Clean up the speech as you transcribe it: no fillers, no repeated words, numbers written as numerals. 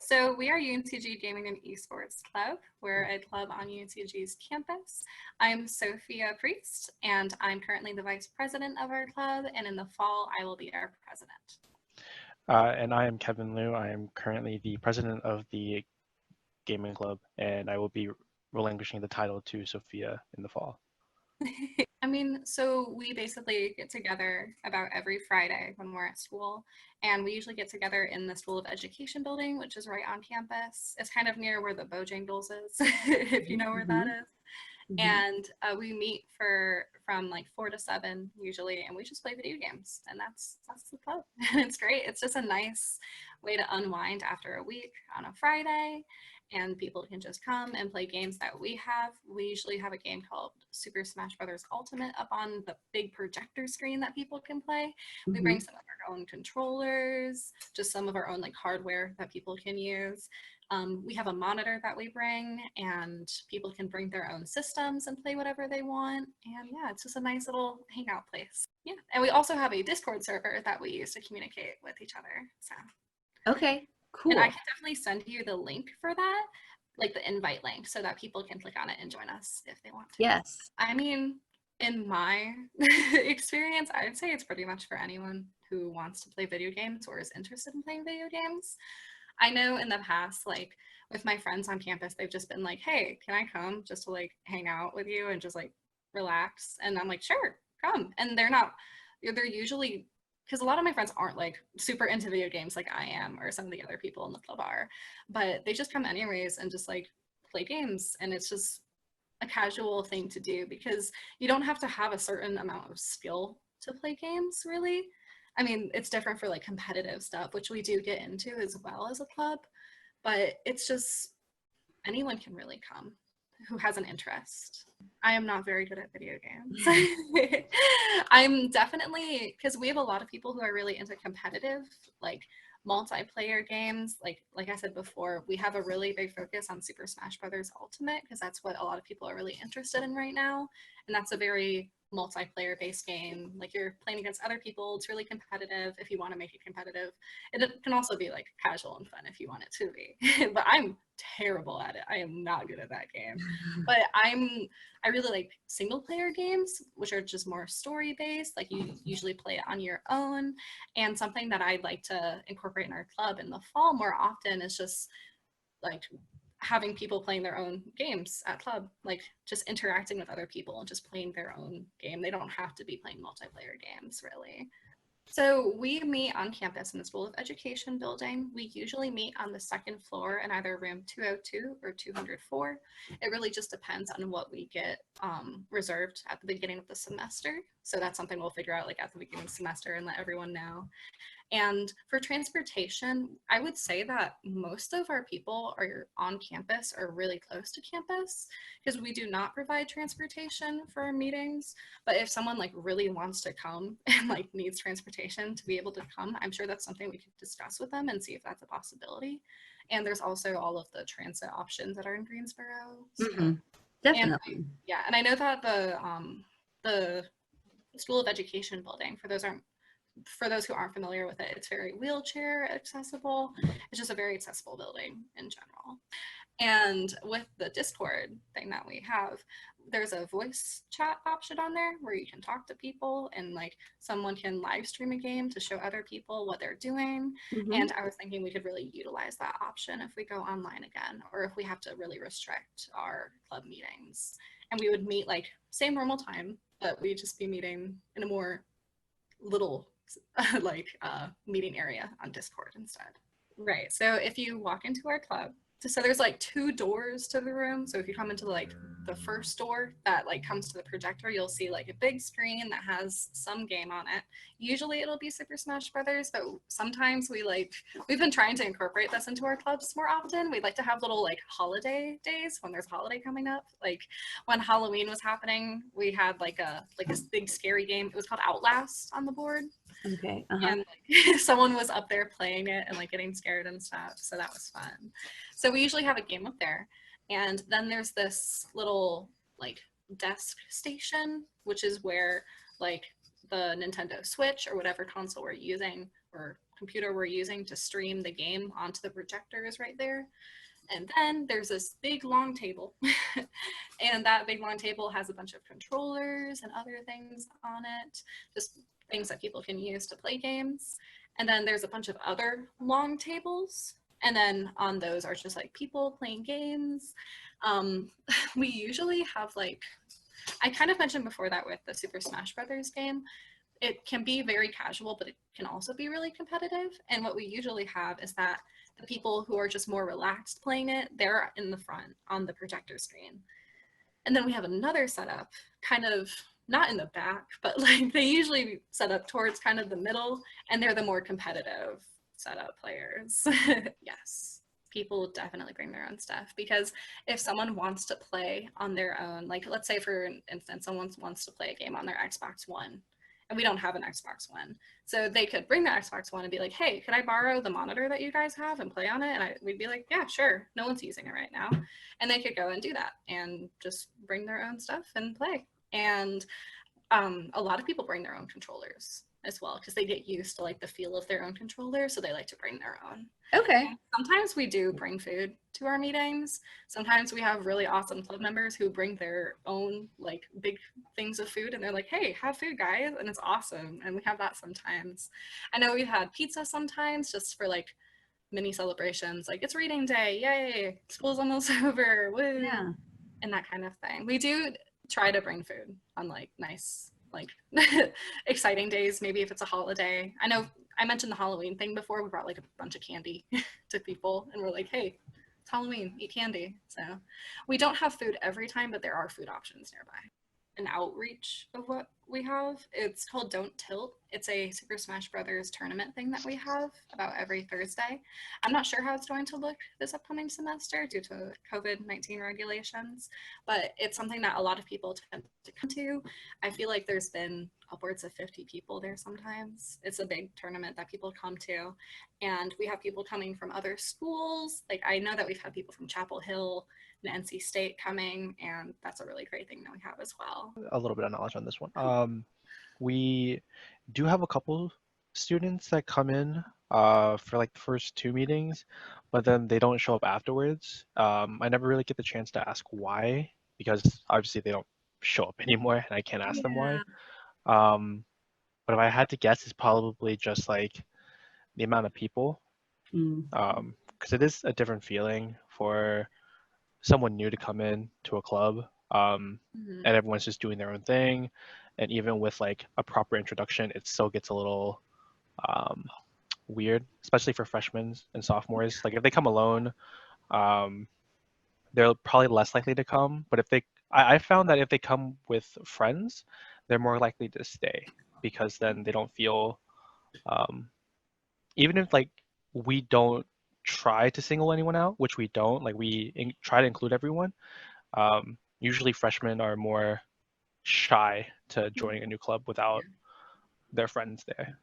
So we are UNCG Gaming and Esports Club. We're a club on UNCG's campus. I'm Sophia Priest, and I'm currently the vice president of our club, and in the fall, I will be our president. And I am Kevin Liu. I am currently the president of the gaming club, and I will be relinquishing the title to Sophia in the fall. So we basically get together about every Friday when we're at school, and we usually get together in the School of Education building, which is right on campus. It's kind of near where the Bojangles is, if you know where that is. And we meet from like 4 to 7 usually, and we just play video games, and that's the club. It's great. It's just a nice way to unwind after a week on a Friday, and people can just come and play games that we have. We usually have a game called Super Smash Brothers Ultimate up on the big projector screen that people can play. We bring some of our own controllers, just some of our own like hardware that people can use. We have a monitor that we bring, and people can bring their own systems and play whatever they want. And yeah, it's just a nice little hangout place. Yeah, and we also have a Discord server that we use to communicate with each other. So okay, cool. And I can definitely send you the link for that, like the invite link, so that people can click on it and join us if they want to. Yes. I mean, in my experience, I'd say it's pretty much for anyone who wants to play video games or is interested in playing video games. I know in the past, like with my friends on campus, they've just been like, hey, can I come just to like hang out with you and just like relax? And I'm like, sure, come. And they're usually, because a lot of my friends aren't like super into video games like I am or some of the other people in the club are, but they just come anyways and just like play games. And it's just a casual thing to do because you don't have to have a certain amount of skill to play games, really. I mean, it's different for like competitive stuff, which we do get into as well as a club, but it's just anyone can really come who has an interest. I am not very good at video games. I'm definitely, because we have a lot of people who are really into competitive, like multiplayer games. Like I said before, we have a really big focus on Super Smash Brothers Ultimate because that's what a lot of people are really interested in right now. And that's a very multiplayer based game. Like you're playing against other people. It's really competitive if you want to make it competitive. It can also be like casual and fun if you want it to be. But I'm terrible at it. I am not good at that game. But I really like single player games, which are just more story based. Like you usually play it on your own. And something that I'd like to incorporate in our club in the fall more often is just like having people playing their own games at club, like just interacting with other people and just playing their own game. They don't have to be playing multiplayer games, really. So we meet on campus in the School of Education building. We usually meet on the second floor in either room 202 or 204. It really just depends on what we get reserved at the beginning of the semester. So that's something we'll figure out like at the beginning of the semester and let everyone know. And for transportation, I would say that most of our people are on campus or really close to campus because we do not provide transportation for our meetings. But if someone like really wants to come and like needs transportation to be able to come, I'm sure that's something we could discuss with them and see if that's a possibility. And there's also all of the transit options that are in Greensboro. So. Definitely. And I know that the School of Education building, for those who aren't familiar with it, it's very wheelchair accessible. It's just a very accessible building in general. And with the Discord thing that we have, there's a voice chat option on there where you can talk to people and like someone can live stream a game to show other people what they're doing. And I was thinking we could really utilize that option if we go online again, or if we have to really restrict our club meetings. And we would meet like same normal time, but we'd just be meeting in a more little meeting area on Discord instead. Right. So if you walk into our club, so there's like 2 doors to the room. So if you come into like the first door that like comes to the projector, you'll see like a big screen that has some game on it. Usually it'll be Super Smash Brothers, but sometimes we've been trying to incorporate this into our clubs more often. We'd like to have little like holiday days when there's a holiday coming up. Like when Halloween was happening, we had like this big scary game. It was called Outlast on the board. Okay. And like, someone was up there playing it and like getting scared and stuff. So that was fun. So we usually have a game up there. And then there's this little like desk station, which is where like the Nintendo Switch or whatever console we're using or computer we're using to stream the game onto the projector is right there. And then there's this big long table. And that big long table has a bunch of controllers and other things on it, just things that people can use to play games. And then there's a bunch of other long tables. And then on those are just like people playing games. We usually have like, I kind of mentioned before that with the Super Smash Brothers game, it can be very casual, but it can also be really competitive. And what we usually have is that the people who are just more relaxed playing it, they're in the front on the projector screen. And then we have another setup, kind of not in the back, but like they usually set up towards kind of the middle, and they're the more competitive setup players. Yes, people definitely bring their own stuff, because if someone wants to play on their own, like let's say for instance, someone wants to play a game on their Xbox One, and we don't have an Xbox One. So they could bring their Xbox One and be like, hey, could I borrow the monitor that you guys have and play on it? And we'd be like, yeah, sure. No one's using it right now. And they could go and do that and just bring their own stuff and play. And a lot of people bring their own controllers as well, because they get used to like the feel of their own controller. So they like to bring their own. Okay. Sometimes we do bring food to our meetings. Sometimes we have really awesome club members who bring their own like big things of food, and they're like, hey, have food, guys. And it's awesome. And we have that sometimes. I know we've had pizza sometimes just for like mini celebrations, like it's reading day, yay, school's almost over, woo, Yeah. and that kind of thing. We do try to bring food on like nice, like exciting days, maybe if it's a holiday. I know I mentioned the Halloween thing before. We brought like a bunch of candy to people, and we're like, hey, it's Halloween, eat candy. So we don't have food every time, but there are food options nearby. An outreach of what we have, it's called Don't Tilt. It's a Super Smash Brothers tournament thing that we have about every Thursday. I'm not sure how it's going to look this upcoming semester due to COVID-19 regulations, but it's something that a lot of people tend to come to. I feel like there's been upwards of 50 people there sometimes. It's a big tournament that people come to, and we have people coming from other schools. Like I know that we've had people from Chapel Hill and NC State coming, and that's a really great thing that we have as well. A little bit of knowledge on this one. We do have a couple students that come in for like the first two meetings, but then they don't show up afterwards. I never really get the chance to ask why, because obviously they don't show up anymore, and I can't ask them why. But if I had to guess, it's probably just like the amount of people, because it is a different feeling for someone new to come in to a club, and everyone's just doing their own thing. And even with like a proper introduction, it still gets a little weird, especially for freshmen and sophomores. Like if they come alone, they're probably less likely to come. But if I found that if they come with friends, they're more likely to stay, because then they don't feel, even if like we don't try to single anyone out, which we don't, like we try to include everyone. Usually freshmen are more shy to joining a new club without their friends there.